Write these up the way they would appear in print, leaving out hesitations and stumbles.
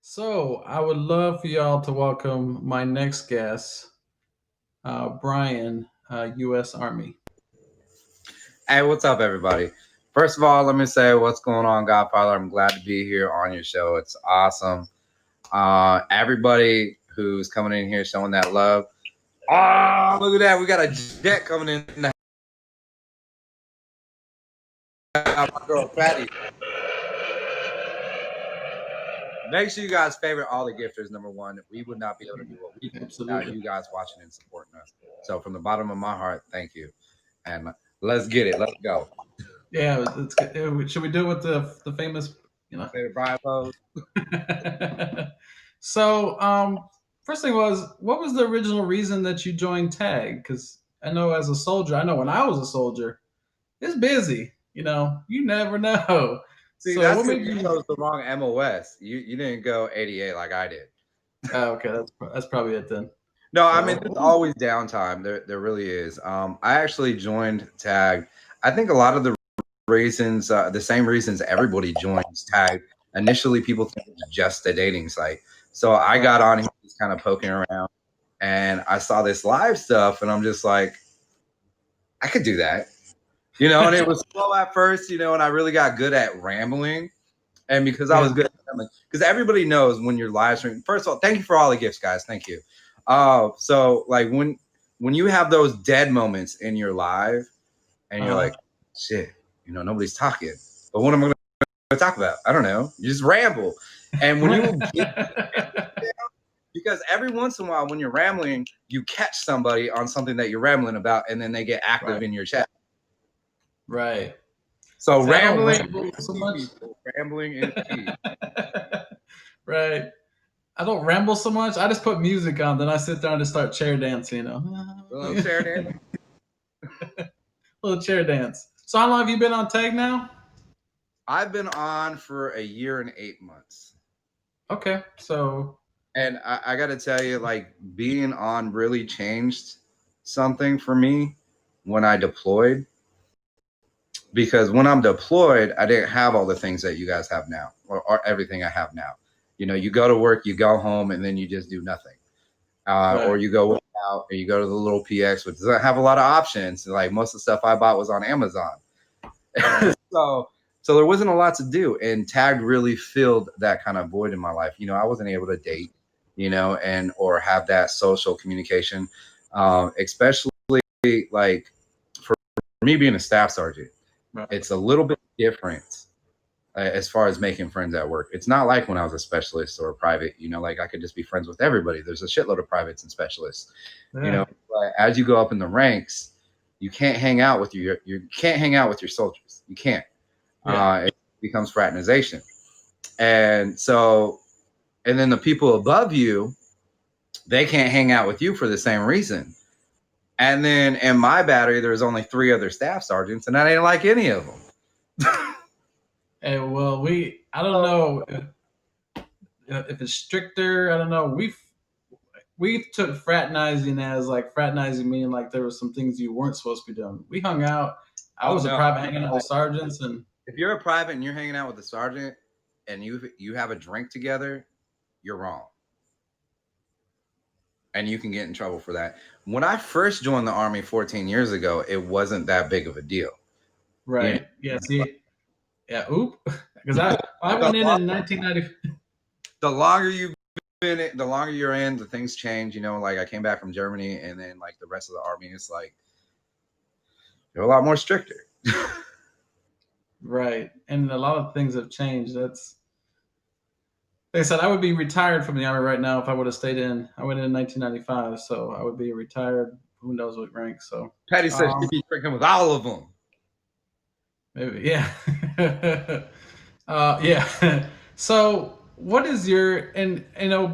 So I would love for y'all to welcome my next guest, Brian, U.S. Army. Hey, what's up, everybody? First of all, let me say what's going on, Godfather. I'm glad to be here on your show. It's awesome. Everybody who's coming in here showing that love. Oh, look at that. We got a jet coming in the house. My girl, Patty. Make sure you guys favorite all the gifters, number one. We would not be able to do what we do without Absolutely. you guys watching and supporting us. So, from the bottom of my heart, thank you. And let's get it. Let's go. Yeah, it's good. Should we do it with the famous, you know? Favorite Brian pose. so, first thing was, what was the original reason that you joined TAG? Because I know as a soldier, I know when I was a soldier, it's busy. You never know. See, So, that's what because made you you? chose the wrong MOS. You didn't go 88 like I did. Oh, okay, that's probably it then. No, I mean So, there's always downtime. There really is. I actually joined Tag. I think a lot of the reasons, the same reasons everybody joins Tag. Initially, people think it's just a dating site. So I right. got on here just kind of poking around, and I saw this live stuff, and I'm just like, I could do that, And it was slow at first, and I really got good at rambling. And because I Yeah. was good at rambling, because everybody knows when you're live streaming. First of all, thank you for all the gifts, guys. Thank you. So like when you have those dead moments in your live, and you're like, shit, nobody's talking. But what am I going to talk about? I don't know. You just ramble. And when you get because every once in a while when you're rambling, you catch somebody on something that you're rambling about, and then they get active right. in your chat. Right. So See, I don't rambling ramble is so key, much. people. Rambling is key. right. I don't ramble so much. I just put music on, then I sit down and just start chair dancing, Little chair dance. Little chair dance. So how long have you been on tag now? I've been on for a year and 8 months. Okay. So And I got to tell you, like, being on really changed something for me when I deployed. Because when I'm deployed, I didn't have all the things that you guys have now, or everything I have now. You go to work, you go home, and then you just do nothing. Or right. you go out, or you go to the little PX, which doesn't have a lot of options. Like, most of the stuff I bought was on Amazon. Right. So there wasn't a lot to do, and Tag really filled that kind of void in my life. I wasn't able to date, and or have that social communication, especially like for me being a staff sergeant. Right. It's a little bit different as far as making friends at work. It's not like when I was a specialist or a private. Like I could just be friends with everybody. There's a shitload of privates and specialists. Yeah. But as you go up in the ranks, you can't hang out with you can't hang out with your soldiers. You can't. Yeah. It becomes fraternization. And so, and then the people above you, they can't hang out with you for the same reason. And then in my battery, there's only 3 other staff sergeants, and I didn't like any of them. Hey, well, I don't know if it's stricter. I don't know. We took fraternizing as like fraternizing meaning like there were some things you weren't supposed to be doing. We hung out. I Oh was a no! private hanging out with sergeants and If you're a private and you're hanging out with the sergeant, and you have a drink together, you're wrong, and you can get in trouble for that. When I first joined the Army 14 years ago, it wasn't that big of a deal. You know, right. Yeah. See. Yeah. Oop. Because I the, went in 1990. the longer you've the longer you're in, the things change. Like I came back from Germany, and then like the rest of the Army is like they're a lot more stricter. Right. And a lot of things have changed. That's like I said. I would be retired from the army right now if I would have stayed in. I went in 1995, so I would be retired. Who knows what rank? So Patty says um, she'd be drinking with all of them. maybe yeah. Yeah. So what is your and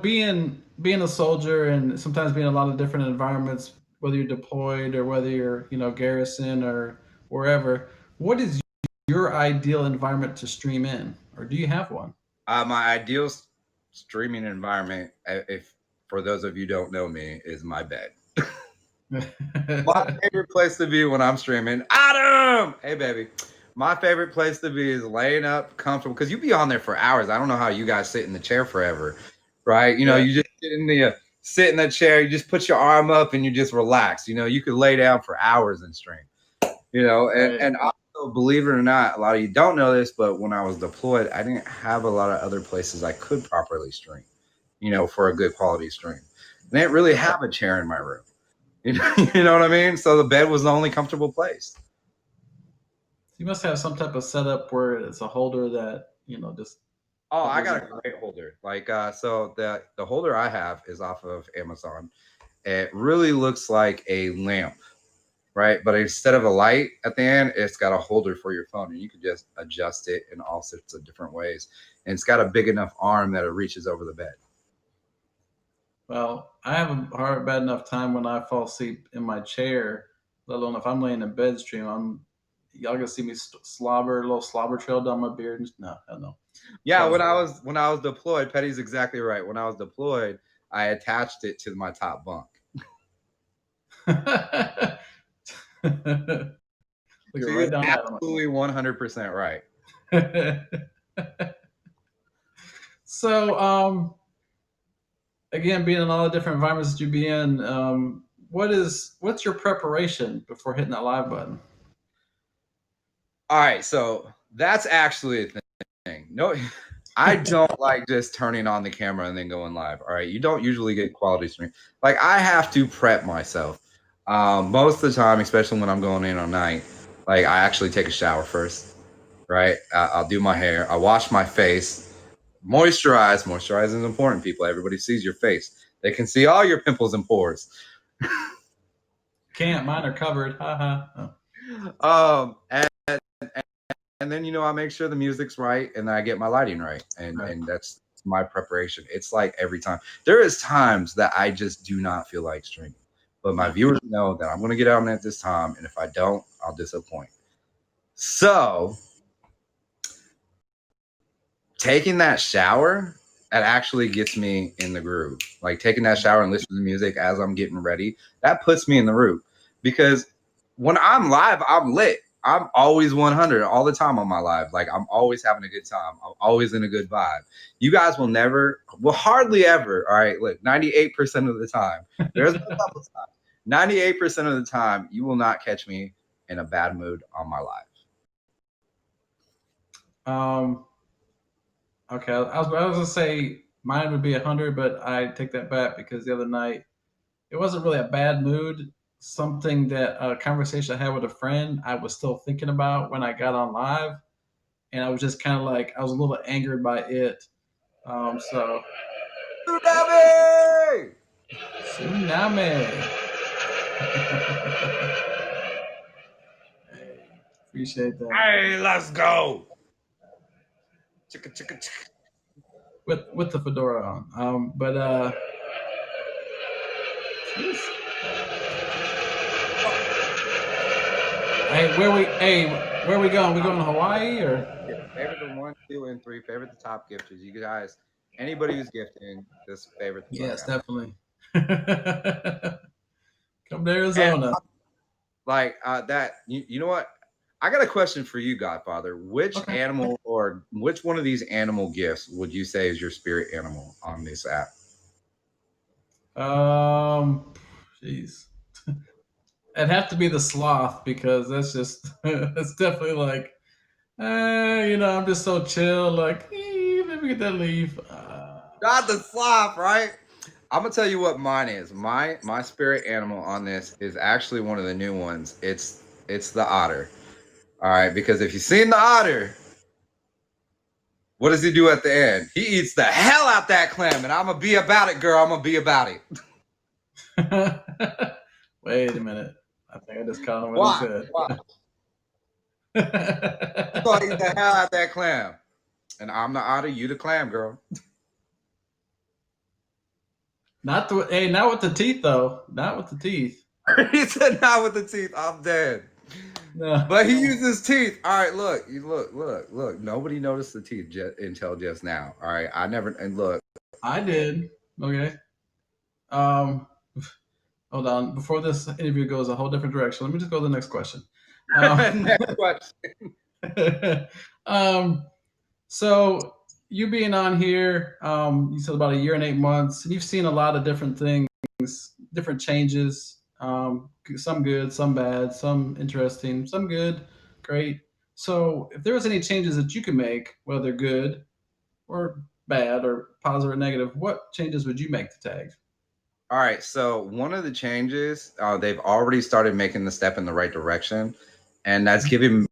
being a soldier and sometimes being in a lot of different environments, whether you're deployed or whether you're garrison or wherever, what is your ideal environment to stream in, or do you have one? My ideal streaming environment, if for those of you who don't know me, is my bed. My favorite place to be when I'm streaming. Adam, hey baby. My favorite place to be is laying up comfortable because you be on there for hours. I don't know how you guys sit in the chair forever, right? You know, Yeah. you just sit in the chair, you just put your arm up and you just relax. You know, you could lay down for hours and stream. You know, Right. and also believe it or not, a lot of you don't know this, but when I was deployed, I didn't have a lot of other places I could properly stream. You know, for a good quality stream, I didn't really have a chair in my room. You know what I mean? So the bed was the only comfortable place. You must have some type of setup where it's a holder that just Oh, I hovers got in. a great holder. Like, so the holder I have is off of Amazon. It really looks like a lamp, right? But instead of a light at the end, it's got a holder for your phone, and you can just adjust it in all sorts of different ways. And it's got a big enough arm that it reaches over the bed. Well, I have a bad enough time when I fall asleep in my chair, let alone if I'm laying in bed stream. Y'all gonna see me slobber, a little slobber trail down my beard. No, hell no. Yeah, So when I was deployed, Petty's exactly right. When I was deployed, I attached it to my top bunk. look it She right is down absolutely 100% right. that. So again, being in all the different environments that you be in, what's your preparation before hitting that live button? All right, so that's actually a thing. No, I don't like just turning on the camera and then going live. All right, you don't usually get quality stream. Like I have to prep myself. Most of the time, especially when I'm going in on night, like I actually take a shower first. Right, I'll do my hair. I wash my face. Moisturize. Moisturizing is important, people. Everybody sees your face. They can see all your pimples and pores. Can't. Mine are covered. Ha ha. Um, and, and then I make sure the music's right and I get my lighting right, Right. and that's my preparation. It's like every time. There is times that I just do not feel like streaming, but my viewers know that I'm going to get on at this time, and if I don't, I'll disappoint. So taking that shower, that actually gets me in the groove. Like taking that shower and listening to music as I'm getting ready, that puts me in the groove. Because when I'm live, I'm lit. I'm always 100 all the time on my live. Like I'm always having a good time. I'm always in a good vibe. You guys will hardly ever. All right, look, 98% of the time. There's been a couple times. 98% of the time, you will not catch me in a bad mood on my live. Okay. I was gonna say mine would be 100, but I take that back because the other night it wasn't really a bad mood. Something that a conversation I had with a friend I was still thinking about when I got on live, and I was just kind of like I was a little angered by it. So Tsunami! tsunami. Hey, appreciate that. Hey, let's go. Chicka, chicka, chicka. With the fedora on. But geez. Where we going? We going to Hawaii or? Favorite the 1, 2, and 3. Favorite the top gifters. You guys, anybody who's gifting, just favorite the fuck Yes, out of definitely. Come to it. And Arizona. like that, you know what? I got a question for you, Godfather. Which Okay. animal or which one of these animal gifts would you say is your spirit animal on this app? Jeez. It'd have to be the sloth because that's just that's definitely like, I'm just so chill. Like, let me get that leaf. Not the sloth, right? I'm gonna tell you what mine is. My spirit animal on this is actually one of the new ones. It's the otter. All right, because if you've seen the otter, what does he do at the end? He eats the hell out that clam, and I'm gonna be about it, girl. I'm gonna be about it. Wait a minute. I think I just caught on what he Why? said. Why? He's gonna eat the hell out that clam, and I'm the otter. You the clam, girl. Not with the teeth though. Not with the teeth. He said, "Not with the teeth. I'm dead." No. But he uses teeth. All right, look, look. Nobody noticed the teeth until just now. All right, I never. And look, I did. Okay. Um, hold on. Before this interview goes a whole different direction, let me just go to the next question. next question. um, so you being on here, you said about a year and 8 months, and you've seen a lot of different things, different changes. Some good, some bad, some interesting, some good, great. So, if there was any changes that you could make, whether good or bad or positive or negative, what changes would you make to tags? All right, so one of the changes, they've already started making the step in the right direction, and that's giving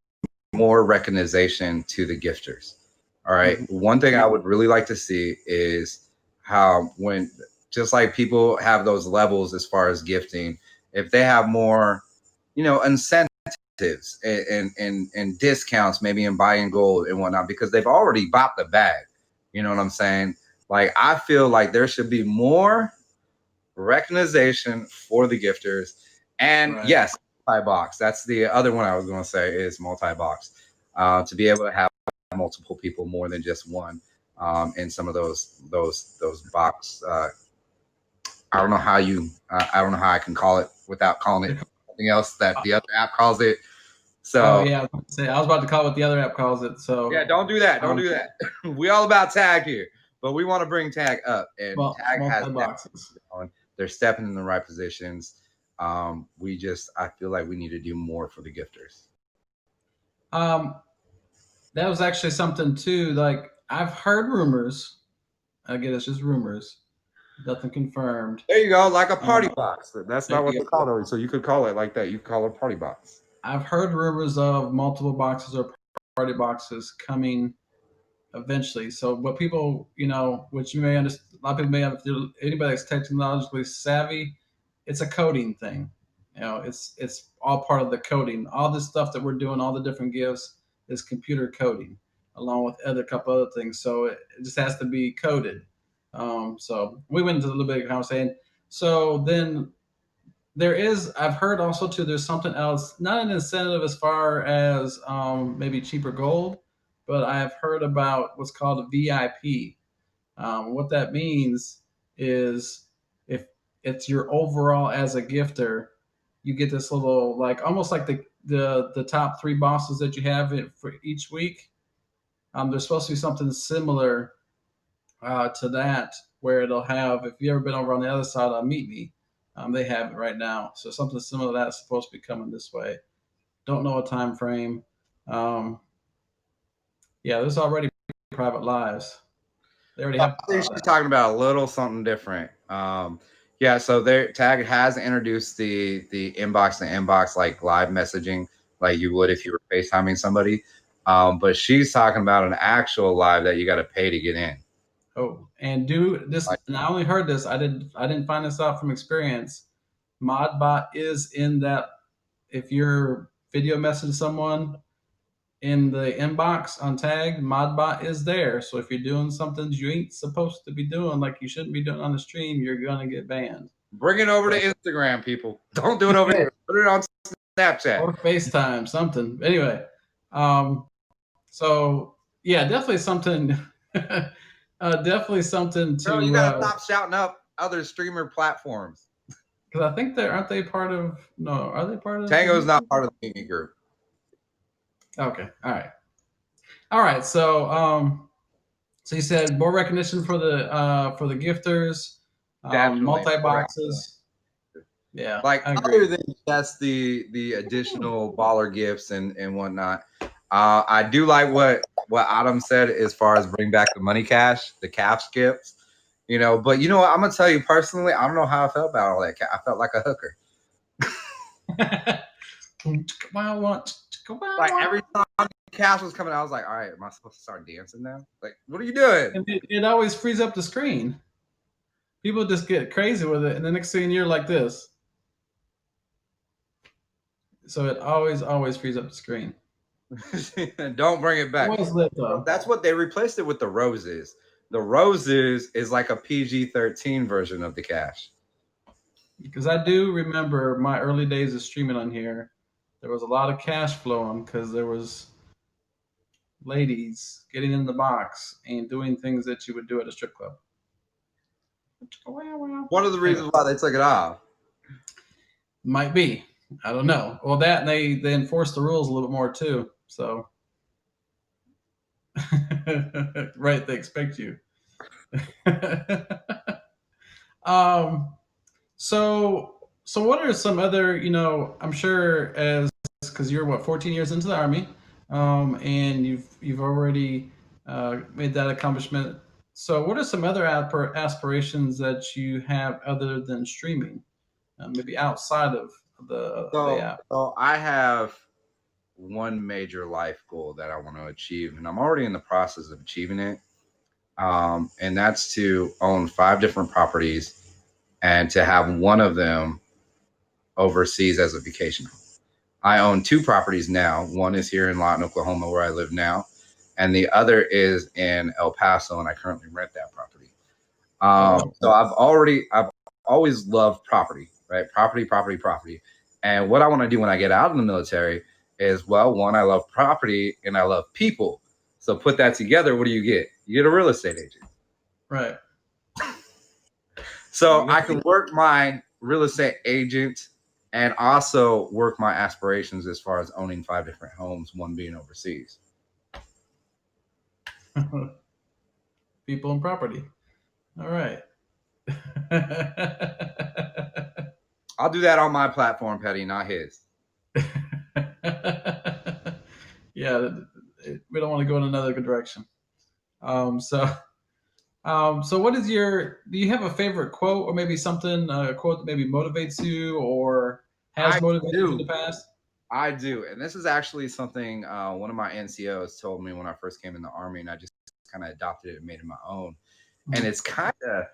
more recognition to the gifters. All right, Mhm. one thing I would really like to see is how, when just like people have those levels as far as gifting, if they have more, incentives and discounts, maybe in buying gold and whatnot, because they've already bought the bag. You know what I'm saying? Like, I feel like there should be more recognition for the gifters. And Right. yes, multi-box. That's the other one I was going to say, is multi-box. To be able to have multiple people, more than just one, in some of those box. I don't know how I don't know how I can call it without calling it something else that the other app calls it. Oh So yeah, I was about to call what the other app calls it. yeah, So, don't do that. Don't um, do that. We all about tag here, but we want to bring tag up, and well, tag has multi boxes. on. They're stepping in the right positions. I feel like we need to do more for the gifters. Um, that was actually something too. Like I've heard rumors. Again, it's just rumors, nothing confirmed. There you go, like a party Uh, box. That's there not what you they go. call it. So you could call it like that. You could call it a party box. I've heard rumors of multiple boxes or party boxes coming eventually. So what people, which you may understand, a lot of people may have, anybody that's technologically savvy, it's a coding thing. It's all part of the coding. All this stuff that we're doing, all the different gifts, is computer coding, along with other couple other things. So it just has to be coded. So we went into a little bit of conversation. So then I've heard also too, there's something else, not an incentive as far as maybe cheaper gold, but I've heard about what's called a VIP. What that means is, if it's your overall as a gifter, you get this little, like almost like the top three bosses that you have for each week. There's supposed to be something similar to that, where it'll have, if you ever been over on the other side of Meet Me, they have it right now. So something similar to that's supposed to be coming this way. Don't know a time frame. Um, yeah, there's already private lives. They already I have think she's talking about a little something different. Yeah, so their tag has introduced the inbox to inbox, like live messaging, like you would if you were FaceTiming somebody. But she's talking about an actual live that you got to pay to get in. Oh, and do this. Like, And I only heard this. I didn't find this out from experience. Modbot is in that. If you're video messaging someone in the inbox on tag, Modbot is there. So if you're doing something you ain't supposed to be doing, like you shouldn't be doing on the stream, you're gonna get banned. bring it over to So, Instagram, people. Don't do it over here. Put it on Snapchat. or FaceTime, something. Anyway, um, so yeah, definitely something. Definitely something Girl, you to, gotta stop shouting up other streamer platforms. because I think they aren't they part of, no, are they part of Tango's the, not part of the Mimi group. okay, all right, so you said more recognition for the gifters, Definitely. multi boxes. Yeah, Like, I agree. other than just the additional baller gifts and whatnot. I do like what Adam said as far as bring back the money cash, the calf skips. But you know what? I'm gonna tell you personally, I don't know how I felt about all that. I felt like a hooker. Like, every time cash was coming, I was like, all right, am I supposed to start dancing now? Like, what are you doing? And it always frees up the screen. People just get crazy with it, and the next thing you're like this. So it always frees up the screen. Don't bring it It back. was lit though, That's what they replaced it with, the roses. The roses is like a PG-13 version of the cash. because I do remember my early days of streaming on here. There was a lot of cash flowing because there was ladies getting in the box and doing things that you would do at a strip club. One of the Anyway, reasons why they took it off. might be. I don't know. Well, that and they enforce the rules a little bit more too. So Right, they expect you. um, so what are some other, I'm sure as because you're what 14 years into the army, and you've already made that accomplishment. So what are some other aspirations that you have other than streaming, maybe outside of the So, app? so I have one major life goal that I want to achieve, and I'm already in the process of achieving it. And that's to own 5 different properties and to have one of them overseas as a vacation home. I own 2 properties now. One is here in Lawton, Oklahoma, where I live now, and the other is in El Paso, and I currently rent that property. Oh, So I've always loved property, right? Property, property, property. And what I want to do when I get out of the military is, well, one, I love property and I love people. So put that together, what do you get? You get a real estate agent. right. There So you I can work my real estate agent and also work my aspirations as far as owning 5 different homes, one being overseas. go. People and property. All right. I'll do that on my platform, Petty, not his. Yeah, we don't want to go in another direction. Um, so, so what is your? Do you have a favorite quote, or maybe something a quote that maybe motivates you, or has I motivated you in the do. past? I do. And this is actually something one of my NCOs told me when I first came in the Army, and I just kind of adopted it and made it my own. And Mhm. it's kind of,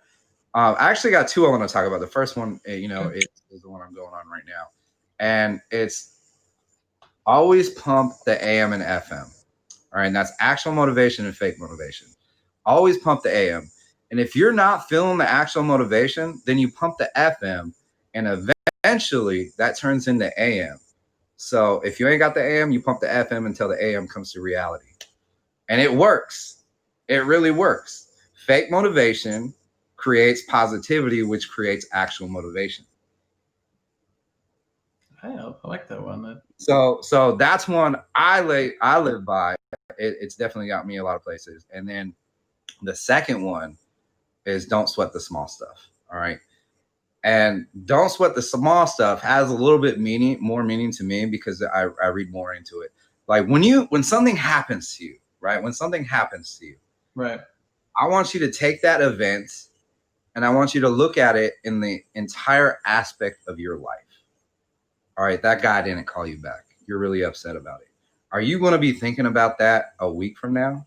I actually got 2 I want to talk about. The first one, Okay. is the one I'm going on right now. And it's always pump the AM and FM. All right. And that's actual motivation and fake motivation. Always pump the AM. And if you're not feeling the actual motivation, then you pump the FM, and eventually that turns into AM. So if you ain't got the AM, you pump the FM until the AM comes to reality. And it works. It really works. Fake motivation creates positivity, which creates actual motivation. I like that one. So that's one I live by. It's definitely got me a lot of places. And then the second one is don't sweat the small stuff. All right. And don't sweat the small stuff has a little bit more meaning to me because I read more into it. Like when something happens to you, right? When something happens to you, Right. I want you to take that event and I want you to look at it in the entire aspect of your life. All right, that guy didn't call you back. You're really upset about it. Are you going to be thinking about that a week from now?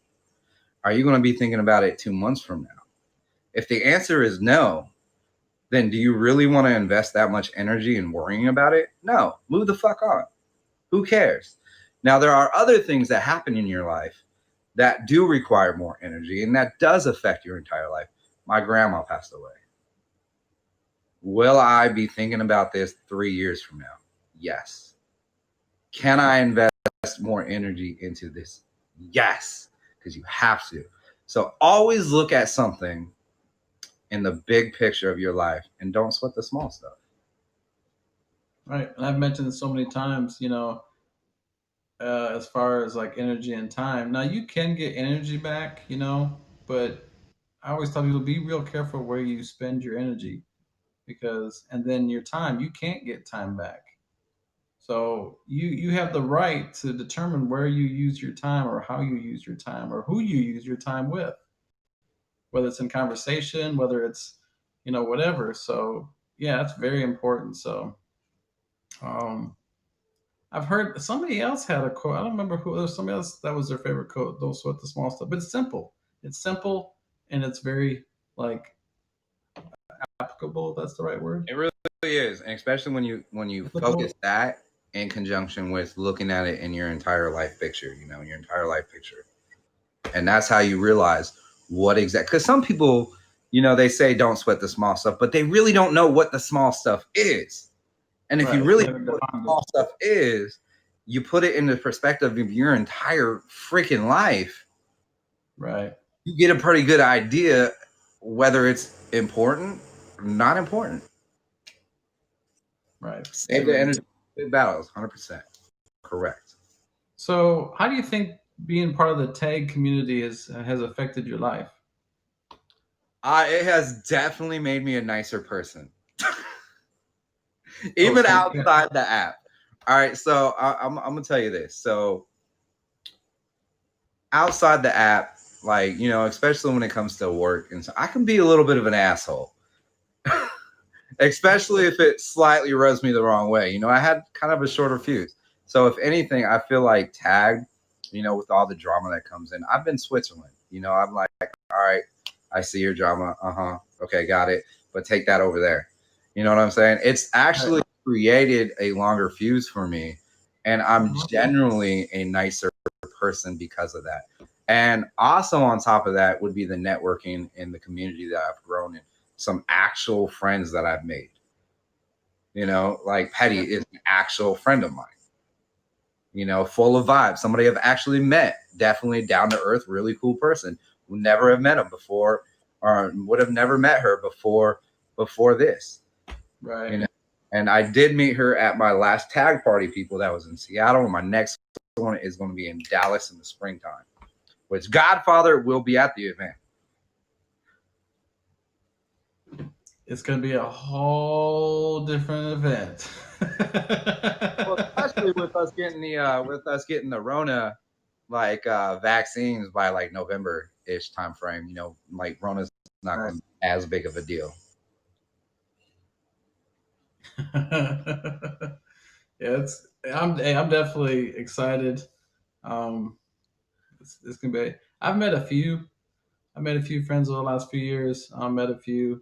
Are you going to be thinking about it 2 months from now? If the answer is no, then do you really want to invest that much energy in worrying about it? No, move the fuck on. Who cares? Now, there are other things that happen in your life that do require more energy and that does affect your entire life. My grandma passed away. Will I be thinking about this 3 years from now? Yes. Can I invest more energy into this? Yes, because you have to. So always look at something in the big picture of your life and don't sweat the small stuff. Right. And I've mentioned it so many times. As far as like energy and time. Now you can get energy back, but I always tell people be real careful where you spend your energy because and then your time, you can't get time back. So you have the right to determine where you use your time or how you use your time or who you use your time with, whether it's in conversation, whether it's whatever. So yeah, that's very important. So um I've heard somebody else had a quote. I don't remember who. There's somebody else that was their favorite quote. Don't sweat the small stuff, but it's simple. It's simple and it's very like applicable. If that's the right word. It really is, and especially when you focus Applicable. that in conjunction with looking at it in your entire life picture, your entire life picture, and that's how you realize what exactly. Because some people, they say don't sweat the small stuff, but they really don't know what the small stuff is. And if you Right. really They know haven't what the defined it. small stuff is, you put it in the perspective of your entire freaking life, Right. you get a pretty good idea whether it's important or not important. Right. I Save the agree. energy. Big battles, 100% correct. So, how do you think being part of the tag community has affected your life? It has definitely made me a nicer person, Oh, even so yeah. outside the app. All right, so I'm gonna tell you this. So outside the app, like especially when it comes to work, and so I can be a little bit of an asshole, especially if it slightly rubs me the wrong way. I had kind of a shorter fuse, so if anything, I feel like tagged. With all the drama that comes in, I've been Switzerland. I'm like, all right, I see your drama. Okay, got it. But take that over there. You know what I'm saying? It's actually created a longer fuse for me, and I'm generally a nicer person because of that. And also on top of that would be the networking in the community that I've grown in. Some actual friends that I've made. Like Petty is an actual friend of mine. Full of vibes. Somebody I've actually met. Definitely down to earth, really cool person. Would never have met him before, or would have never met her before this. Right. And I did meet her at my last tag party, people, that was in Seattle. And my next one is going to be in Dallas in the springtime, which Godfather will be at the event. It's going to be a whole different event. Well, especially with us getting the Rona vaccines by like November-ish time frame. Like Rona's not going to be as big of a deal. Yeah, I'm definitely excited. It's gonna be. I've met a few. I met a few friends over the last few years. I met a few.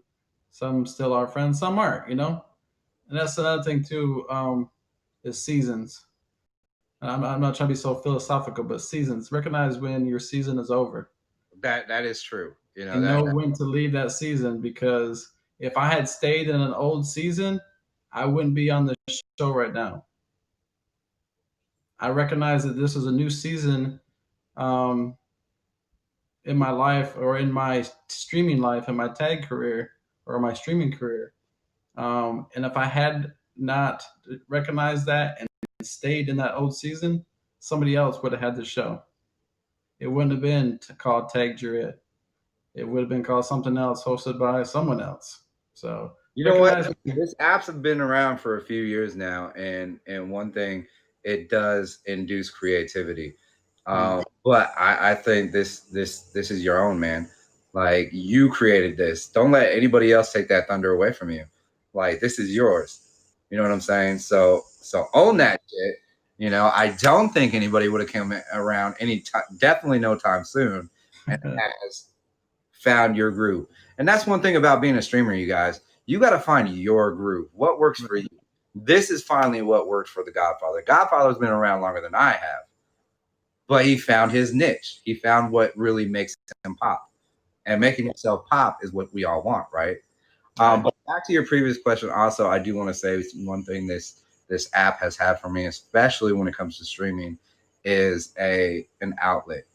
Some still are friends. Some aren't. And that's another thing too. Is seasons. I'm not trying to be so philosophical, but seasons. Recognize when your season is over, That is true. and know when to leave that season. Because if I had stayed in an old season, I wouldn't be on the show right now. I recognize that this is a new season um, in my life, or in my streaming life, in my tag career, or my streaming career. And if I had not recognized that and stayed in that old season, somebody else would have had the show. It wouldn't have been called Tag Juret. It would have been called something else, hosted by someone else. So You know what? recognize. This apps have been around for a few years now, and one thing, it does induce creativity. But I think this is your own, man. Like, you created this. Don't let anybody else take that thunder away from you. Like, this is yours. You know what I'm saying? So own that shit. I don't think anybody would have come around any time, definitely no time soon, and has found your groove. And that's one thing about being a streamer, you guys. You got to find your groove. What works for you? This is finally what worked for the Godfather. Godfather's been around longer than I have, but he found his niche. He found what really makes him pop. And making yourself pop is what we all want, right? But back to your previous question, also, I do want to say one thing this app has had for me, especially when it comes to streaming, is an outlet,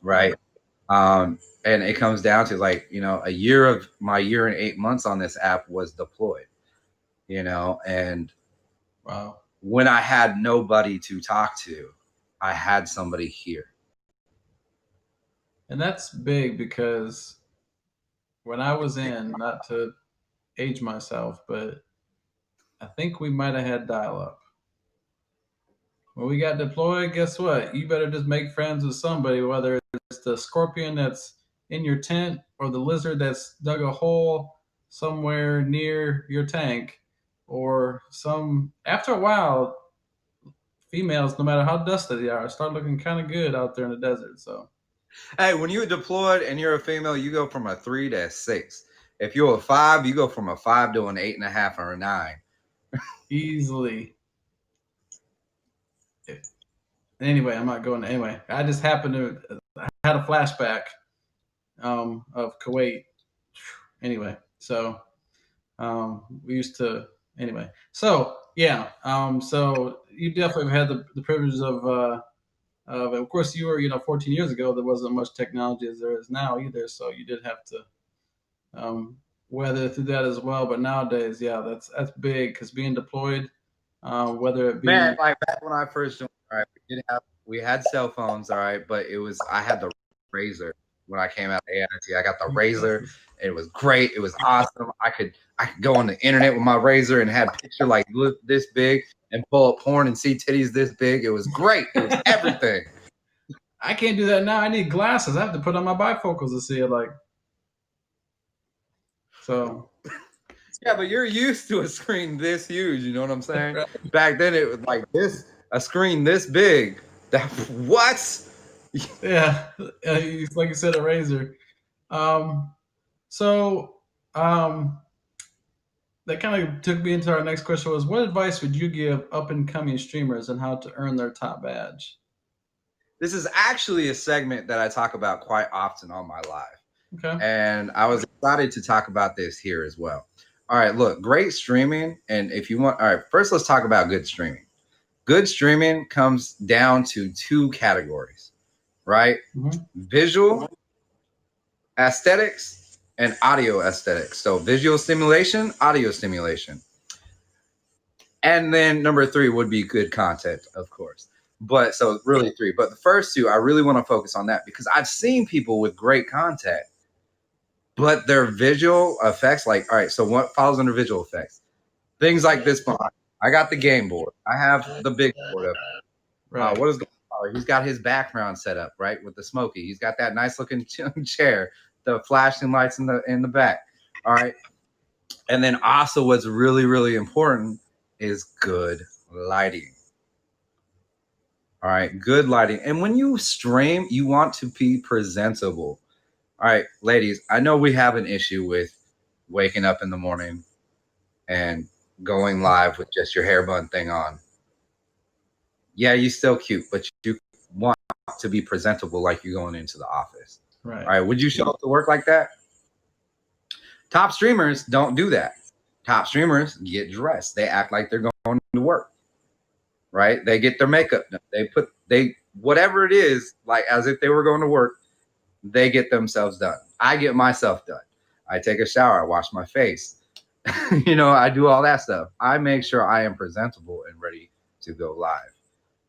right? And it comes down to, like, a year of my year and 8 months on this app was deployed, and Wow. when I had nobody to talk to, I had somebody here. And that's big because when I was in, not to age myself, but I think we might have had dial up. When we got deployed, guess what? You better just make friends with somebody, whether it's the scorpion that's in your tent or the lizard that's dug a hole somewhere near your tank, or some. After a while, females, no matter how dusty they are, start looking kind of good out there in the desert. So Hey, when you're deployed and you're a female, you go from a 3 to a 6. If you're a 5, you go from a 5 to an 8.5 or a 9. easily. Anyway, I'm not going. Anyway, I just happened to I had a flashback of Kuwait. Anyway, so we used to. Anyway, so yeah, so you definitely had the privilege of course, you were 14 years ago. There wasn't much technology as there is now either, so you did have to weather through that as well. But nowadays, yeah, that's big because being deployed, whether it be Man, like back when I first joined, right, we did have we had cell phones, all right, but I had the Razor when I came out of AIT. I got the Razor. It was great. It was awesome. I could go on the internet with my Razor and have picture like this big and pull up porn and see titties this big. It was great. It was everything. I can't do that now. I need glasses. I have to put on my bifocals to see it. Like, so. Yeah, but you're used to a screen this huge. You know what I'm saying? Right. Back then, it was like this, a screen this big. That what? Yeah, like you said, a razor. Um, so that kind of took me into our next question: was what advice would you give up and coming streamers on how to earn their top badge? This is actually a segment that I talk about quite often on my live. Okay. And I was excited to talk about this here as well. All right, look, great streaming. And if you want, all right, first let's talk about good streaming. Good streaming comes down to two categories, right? Mm-hmm. Visual aesthetics and audio aesthetics. So visual stimulation, audio stimulation. And then number three would be good content, of course. But so really three. But the first two, I really want to focus on that because I've seen people with great content, but their visual effects, like, all right, so what follows under visual effects? Things like this behind. I got the game board. I have the big board up. Right. What is going on? He's got his background set up, right, with the smoky. He's got that nice looking chair, the flashing lights in the back. All right. And then also what's really, really important is good lighting. All right, good lighting. And when you stream, you want to be presentable. All right, ladies, I know we have an issue with waking up in the morning and going live with just your hair bun thing on. Yeah, you're still cute, but you want to be presentable like you're going into the office. Right. All right, would you show up to work like that? Top streamers don't do that. Top streamers get dressed. They act like they're going to work. Right? They get their makeup done. They whatever it is, like as if they were going to work, they get themselves done. I get myself done. I take a shower, I wash my face. I do all that stuff. I make sure I am presentable and ready to go live.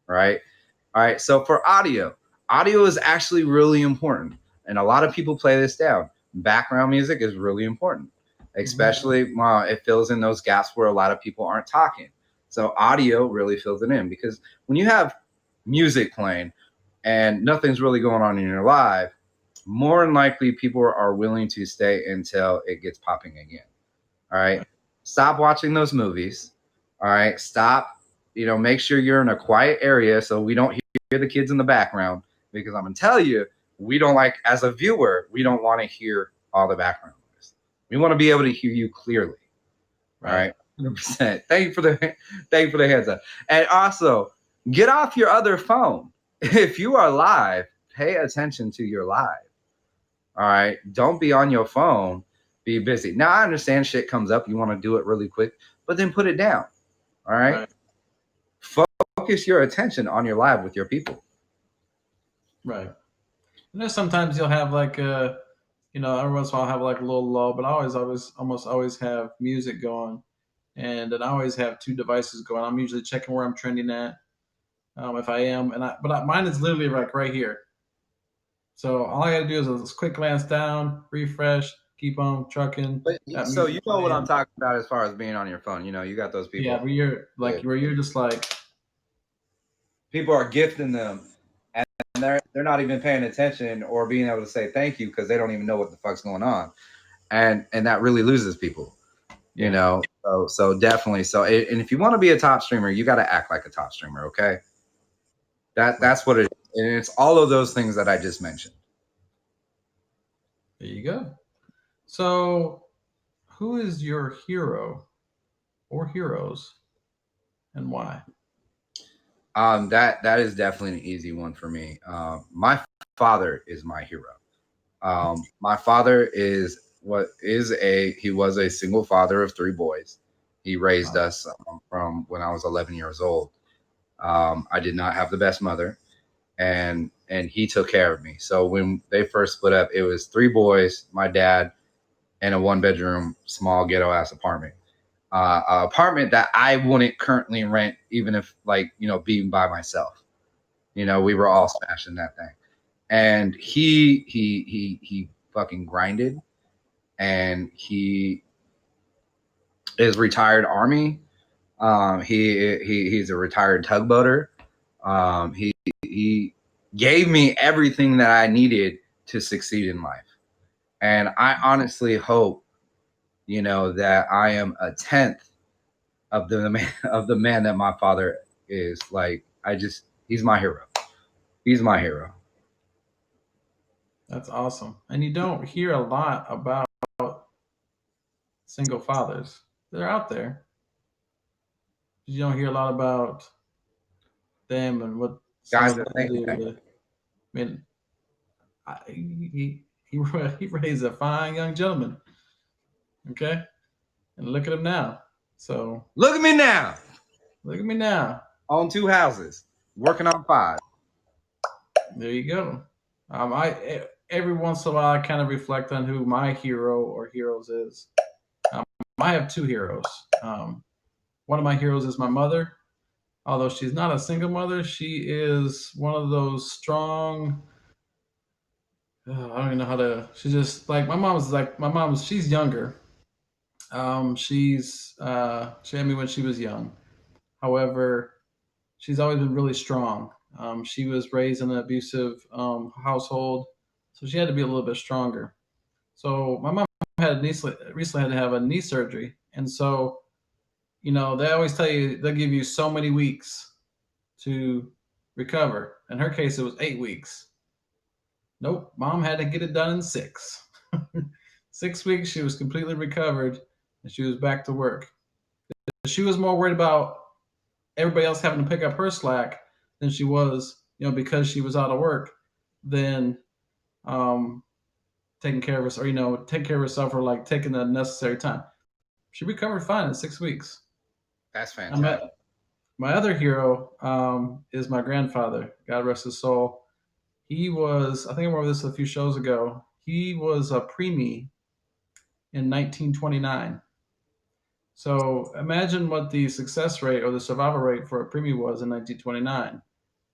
Right? All right. So for audio is actually really important. And a lot of people play this down. Background music is really important, especially it fills in those gaps where a lot of people aren't talking. So audio really fills it in because when you have music playing and nothing's really going on in your live, more than likely people are willing to stay until it gets popping again. All right. Stop watching those movies. All right. Stop. Make sure you're in a quiet area so we don't hear the kids in the background because I'm going to tell you, we don't like, as a viewer, we don't want to hear all the background noise. We want to be able to hear you clearly. All right. 100%. Thank you for the heads up. And also, get off your other phone. If you are live, pay attention to your live. All right. Don't be on your phone. Be busy. Now, I understand shit comes up. You want to do it really quick, but then put it down. All right. Focus your attention on your live with your people. Right. And there's sometimes you'll have like every once in a while I'll have like a little lull, but I almost always have music going, and then I always have two devices going. I'm usually checking where I'm trending at, if I am, mine is literally like right here. So all I got to do is a quick glance down, refresh, keep on trucking. So you know what I'm talking about as far as being on your phone. You got those people. Yeah, where you're just like, people are gifting them, and they're not even paying attention or being able to say thank you because they don't even know what the fuck's going on, and that really loses people. So definitely. So and if you want to be a top streamer, you got to act like a top streamer. Okay. That's what it is. And it's all of those things that I just mentioned. There you go. So, who is your hero or heroes, and why? That is definitely an easy one for me. My father is my hero. My father he was a single father of 3 boys. He raised us from when I was 11 years old. I did not have the best mother, and he took care of me. So when they first split up, it was 3 boys, my dad, and a 1-bedroom small ghetto ass apartment. Apartment that I wouldn't currently rent, even if being by myself. We were all smashing that thing. And he fucking grinded, and he is retired Army. He's a retired tugboater. He gave me everything that I needed to succeed in life. And I honestly hope, that I am a tenth of the man that my father is. Like, he's my hero. He's my hero. That's awesome. And you don't hear a lot about single fathers. They're out there. You don't hear a lot about them and what some Guys of that them think do. that. I mean, he raised a fine young gentleman. Okay, and look at him now. So Look at me now. look at me now. On 2 houses, working on 5. There you go. Every once in a while I kind of reflect on who my hero or heroes is. Um, I have 2 heroes. One of my heroes is my mother. Although she's not a single mother, she is one of those strong. I don't even know how to. She's just like my mom's. Like my mom's. She's younger. She had me when she was young. However, she's always been really strong. She was raised in an abusive household, so she had to be a little bit stronger. So my mom recently had to have a knee surgery, and so they always tell you they'll give you so many weeks to recover. In her case, it was 8 weeks. Nope, mom had to get it done in 6. 6 weeks, she was completely recovered, and she was back to work. She was more worried about everybody else having to pick up her slack than she was, because she was out of work, than um, taking care of us, or taking care of herself, or like taking the necessary time. She recovered fine in 6 weeks. That's I met fantastic. my other hero is my grandfather. God rest his soul. He was, I think I wrote this a few shows ago. He was a preemie in 1929. So imagine what the success rate or the survival rate for a preemie was in 1929.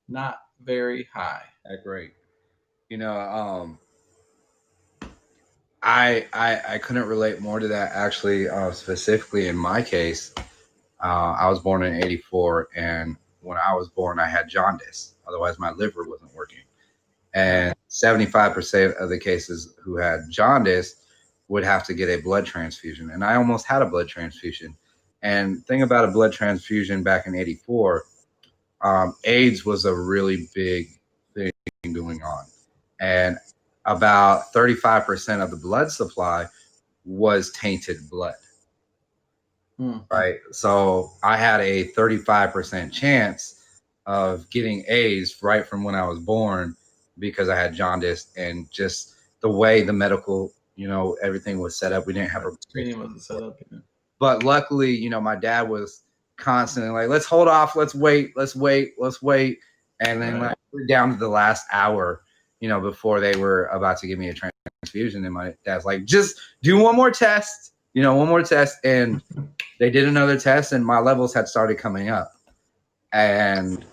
Not very high. That's great. You know, I couldn't relate more to that actually. Specifically in my case, I was born in '84, and when I was born, I had jaundice. Otherwise, my liver wasn't working. And 75% of the cases who had jaundice would have to get a blood transfusion. And I almost had a blood transfusion. And thing about a blood transfusion back in '84, AIDS was a really big thing going on. And about 35% of the blood supply was tainted blood. Hmm. Right. So I had a 35% chance of getting AIDS right from when I was born because I had jaundice, and just the way the medical, everything was set up. We didn't have a Screening wasn't set up yet. but luckily, my dad was constantly like, let's hold off, let's wait, let's wait, let's wait. And then when I went down to the last hour, before they were about to give me a transfusion, and my dad's like, just do one more test, one more test. And they did another test, and my levels had started coming up. And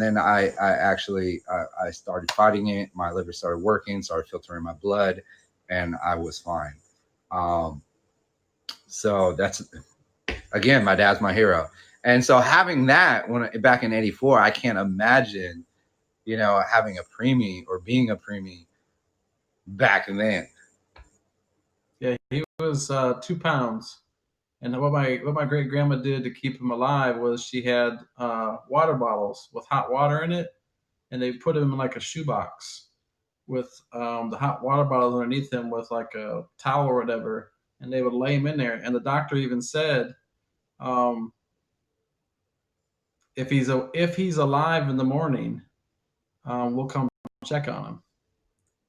then I actually I started fighting it. My liver started working, started filtering my blood, and I was fine. Um, so that's, again, my dad's my hero. And so having that back in '84, I can't imagine, having a preemie or being a preemie back then. Yeah, he was 2 pounds. And what my great grandma did to keep him alive was she had water bottles with hot water in it, and they put him in like a shoebox with the hot water bottles underneath him with like a towel or whatever, and they would lay him in there. And the doctor even said, um, if he's alive in the morning, we'll come check on him.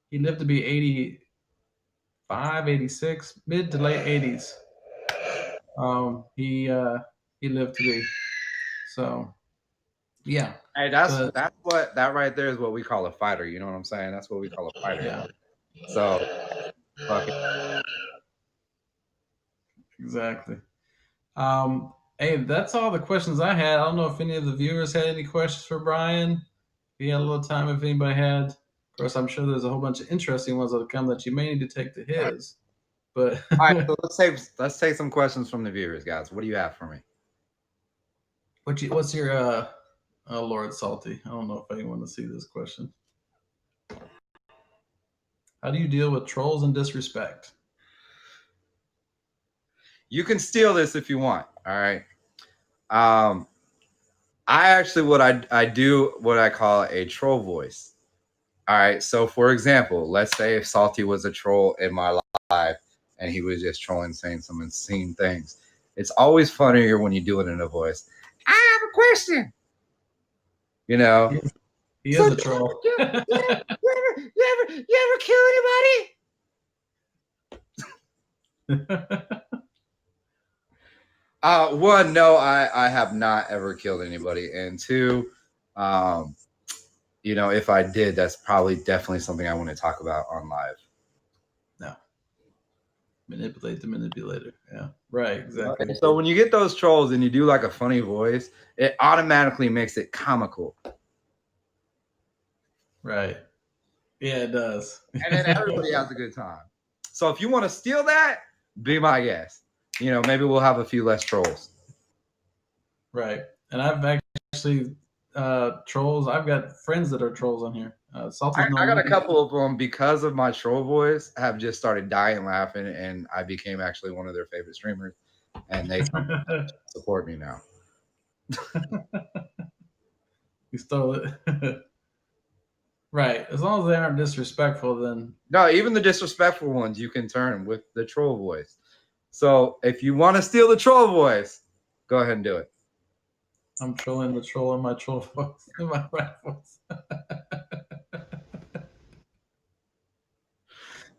He lived to be 85, 86, mid to late 80s. He lived to be. So yeah. Hey, So that right there is what we call a fighter. You know what I'm saying? That's what we call a fighter. yeah, So fucking exactly. Hey, that's all the questions I had. I don't know if any of the viewers had any questions for Brian. he had a little time, if anybody had. Of course, I'm sure there's a whole bunch of interesting ones that'll come that you may need to take to his. But All right, so let's take some questions from the viewers, guys. What do you have for me? what's your oh Lord Salty? I don't know if anyone to see this question. How do you deal with trolls and disrespect? You can steal this if you want. All right. I actually I do what I call a troll voice. All right. So for example, let's say if Salty was a troll in my life and he was just trolling, saying some insane things. It's always funnier when you do it in a voice. I have a question. You know, He is a troll. You ever kill anybody? One, no, I have not ever killed anybody, and two, you know, if I did, that's probably definitely something I want to talk about on live. No. Manipulate the manipulator. Yeah. Right, exactly. Okay, so when you get those trolls and you do like a funny voice, it automatically makes it comical. Right. Yeah, it does. And then everybody has a good time. So if you want to steal that, be my guest. You know, maybe we'll have a few less trolls. Right. And I've actually trolls. I've got friends that are trolls on here. I got a couple of them because of my troll voice have just started dying laughing, and I became actually one of their favorite streamers, and they support me now. You stole it. Right. As long as they aren't disrespectful, then no, even the disrespectful ones you can turn with the troll voice. So if you want to steal the troll voice, go ahead and do it. I'm trolling the troll in my troll voice, in my right voice.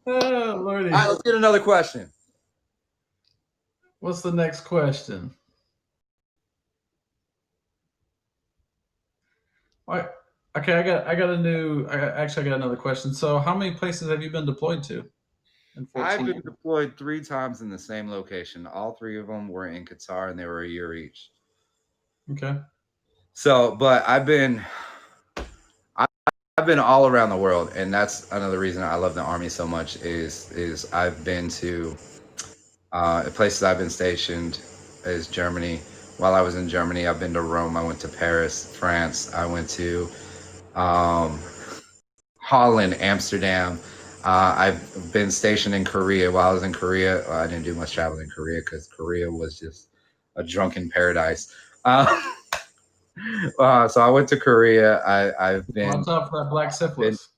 Oh, Lordy. All right, let's get another question. What's the next question? All right. Okay, I got another question. So, how many places have you been deployed to? I've been deployed 3 times in the same location. All 3 of them were in Qatar, and they were a year each. Okay. So, but I've been all around the world, and that's another reason I love the Army so much. Is I've been to places I've been stationed is Germany. While I was in Germany, I've been to Rome. I went to Paris, France. I went to Holland, Amsterdam. I've been stationed in Korea. While I was in Korea, I didn't do much traveling in Korea because Korea was just a drunken paradise. So I went to Korea. I've been. Watch out for that black syphilis.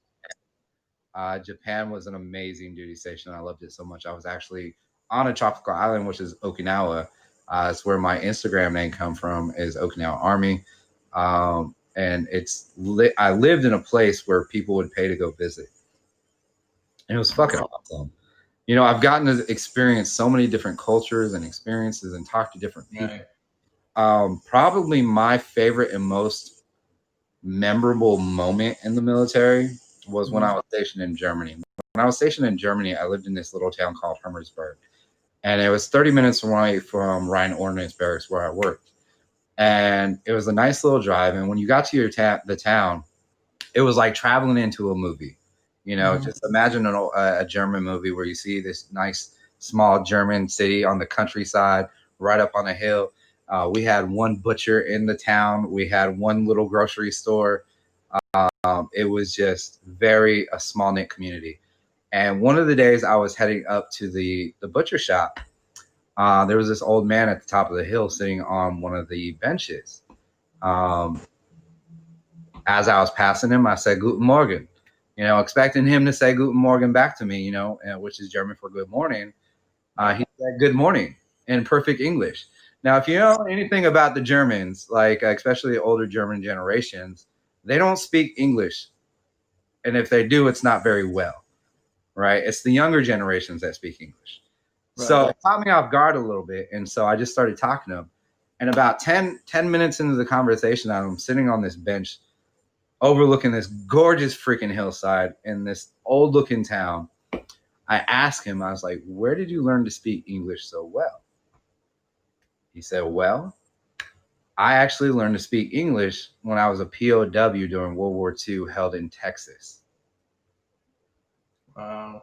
Japan was an amazing duty station. I loved it so much. I was actually on a tropical island, which is Okinawa. It's where my Instagram name come from, is Okinawa Army. And I lived in a place where people would pay to go visit. And it was fucking awesome. You know, I've gotten to experience so many different cultures and experiences and talk to different people. Right. Probably my favorite and most memorable moment in the military was when I was stationed in Germany. When I was stationed in Germany, I lived in this little town called Hermersburg. And it was 30 minutes away from Rhine Ordnance Barracks where I worked. And it was a nice little drive. And when you got to the town, it was like traveling into a movie. You know, just imagine a German movie where you see this nice small German city on the countryside, right up on a hill. We had one butcher in the town. We had one little grocery store. It was just a small knit community. And one of the days I was heading up to the butcher shop, there was this old man at the top of the hill sitting on one of the benches. As I was passing him, I said, "Guten Morgen," you know, expecting him to say "Guten Morgen" back to me, you know, which is German for good morning. He said "Good morning" in perfect English. Now, if you know anything about the Germans, like especially the older German generations, they don't speak English. And if they do, it's not very well, right? It's the younger generations that speak English. Right. So it caught me off guard a little bit. And so I just started talking to him. And about 10 minutes into the conversation, I'm sitting on this bench overlooking this gorgeous freaking hillside in this old looking town. I asked him, I was like, "Where did you learn to speak English so well?" He said, "Well, I actually learned to speak English when I was a POW during World War II held in Texas. Wow.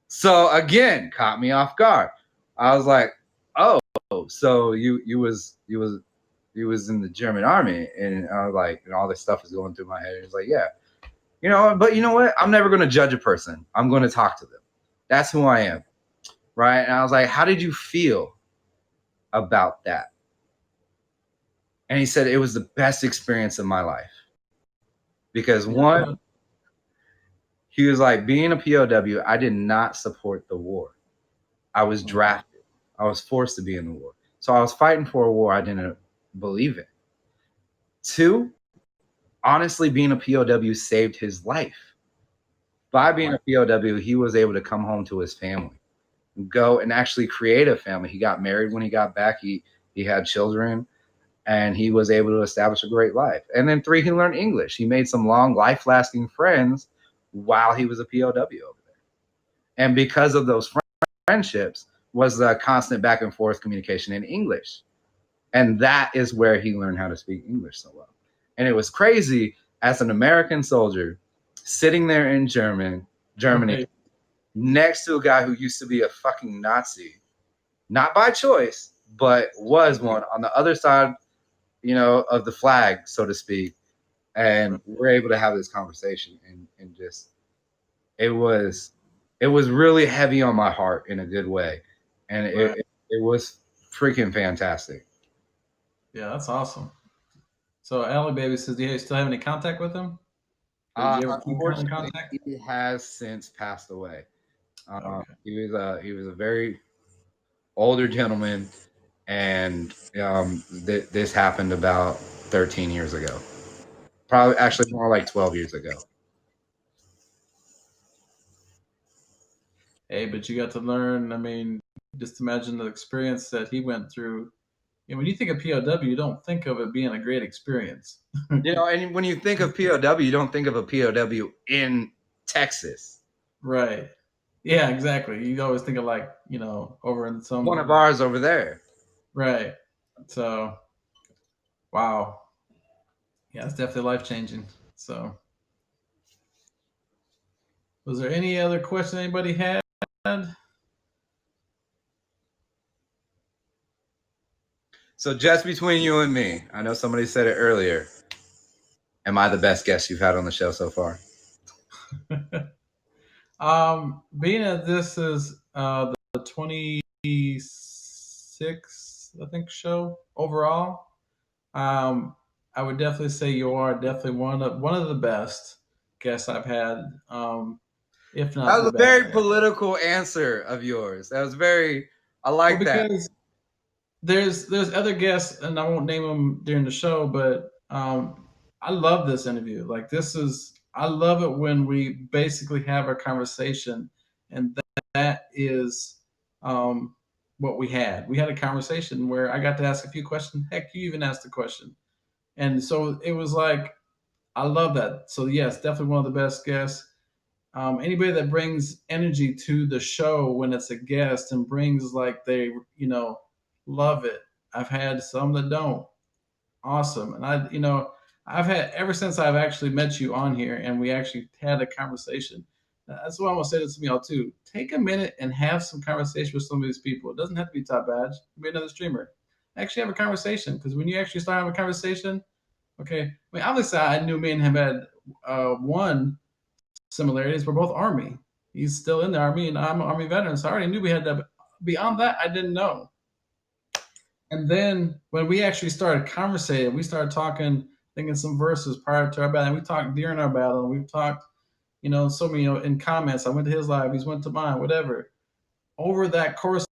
So again, caught me off guard. I was like, "Oh, so you was in the German army?" And I was like, and all this stuff is going through my head. It's like, yeah, but you know what? I'm never going to judge a person. I'm going to talk to them. That's who I am, right? And I was like, "How did you feel about that?" And he said it was the best experience of my life because one, he was like, being a POW, I did not support the war. I was drafted. I was forced to be in the war. So I was fighting for a war I didn't believe in. Two, honestly, being a POW saved his life. By being a POW, he was able to come home to his family, go and actually create a family. He got married when he got back. He had children, and he was able to establish a great life. And then three, he learned English. He made some long, life-lasting friends while he was a POW over there. And because of those friendships was the constant back and forth communication in English. And that is where he learned how to speak English so well. And it was crazy as an American soldier sitting there in Germany, Right. next to a guy who used to be a fucking Nazi, not by choice, but was one on the other side, of the flag, so to speak. And we're able to have this conversation and just it was really heavy on my heart in a good way. And it was freaking fantastic. Yeah, that's awesome. So Allie Baby says, do you still have any contact with him? Or did you ever keep in Unfortunately, contact? he has since passed away. Okay. He was a very older gentleman, and this happened about 13 years ago. Probably actually more like 12 years ago. Hey, but you got to learn. I mean, just imagine the experience that he went through. And when you think of POW, you don't think of it being a great experience. And when you think of POW, you don't think of a POW in Texas. Right. Yeah, exactly. You always think of like, over in One some of ours over there. right. So wow. Yeah, it's definitely life changing. So was there any other question anybody had? So just between you and me, I know somebody said it earlier. Am I the best guest you've had on the show so far? Being that this is the 26th, I think, show overall, I would definitely say you are definitely one of the best guests I've had, if That not was the a best. very political answer of yours. That was very. I Well, like that. because there's other guests, and I won't name them during the show, but I love this interview. Like I love it when we basically have a conversation, and that is um, what we had. We had a conversation where I got to ask a few questions. Heck, you even asked a question, and so it was like I love that. So yes, definitely one of the best guests. Anybody that brings energy to the show when it's a guest and brings like they love it. I've had some that don't. Awesome, and I've had ever since I've actually met you on here and we actually had a conversation. That's what I'm gonna say this to me all too. Take a minute and have some conversation with some of these people. It doesn't have to be top badge. Be another streamer. Actually have a conversation because when you actually start having a conversation, okay. I mean, obviously I knew me and him had one similarities. We're both Army. He's still in the Army, and I'm an Army veteran, so I already knew we had that. Beyond that, I didn't know. And then when we actually started conversating, we started talking, thinking some verses prior to our battle. And we talked during our battle. And we've talked, so many in comments. I went to his live, he's went to mine, whatever. Over that course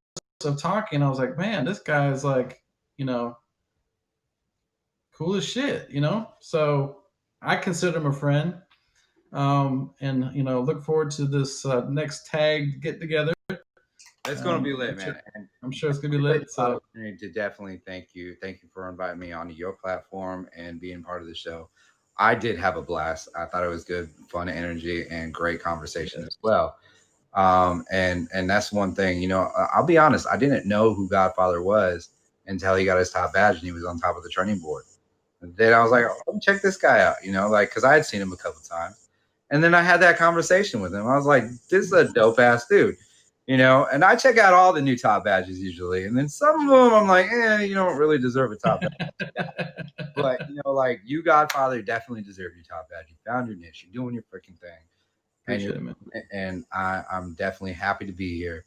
of talking, I was like, man, this guy is like, you know, cool as shit. So I consider him a friend. And look forward to this next tag get together. It's gonna be lit, I'm sure, man. And I'm sure it's gonna be I take lit. the So opportunity to definitely thank you. Thank you for inviting me onto your platform and being part of the show. I did have a blast. I thought it was good, fun energy, and great conversation as well. And that's one thing. I'll be honest. I didn't know who Godfather was until he got his top badge and he was on top of the training board. And then I was like, oh, let me check this guy out, you know, like, because I had seen him a couple times. And then I had that conversation with him. I was like, this is a dope ass dude, you know. And I check out all the new top badges usually. And then some of them I'm like, you don't really deserve a top badge. But, you know, like, you, Godfather, definitely deserve your top badge. You found your niche. You're doing your freaking thing. Appreciate it, man. And I'm definitely happy to be here.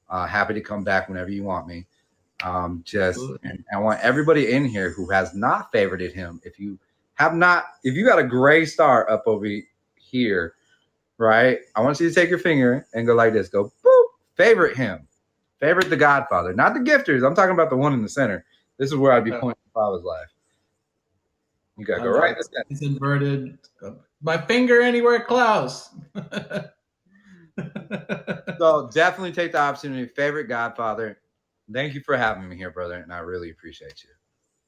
Happy to come back whenever you want me. And I want everybody in here who has not favorited him. If you got a gray star up over here, right? I want you to take your finger and go like this. Go boop. Favorite him. Favorite the Godfather, not the gifters. I'm talking about the one in the center. This is where I'd be pointing if I was live. You gotta go right. It's inverted. My finger anywhere, Klaus. So definitely take the opportunity. Favorite Godfather. Thank you for having me here, brother, and I really appreciate you.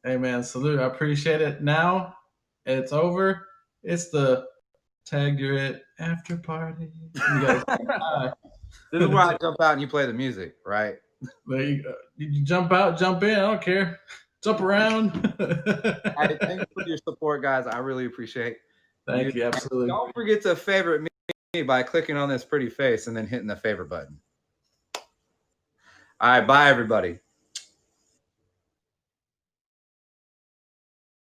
Hey, man, salute. I appreciate it. Now it's over. It's the Tag You're It after party. You guys, this is where I jump out and you play the music, right? There you go. You jump out, jump in. I don't care. Jump around. Hey, thank you for your support, guys. I really appreciate it. Thank you. Absolutely. Don't forget to favorite me by clicking on this pretty face and then hitting the favorite button. All right. Bye, everybody.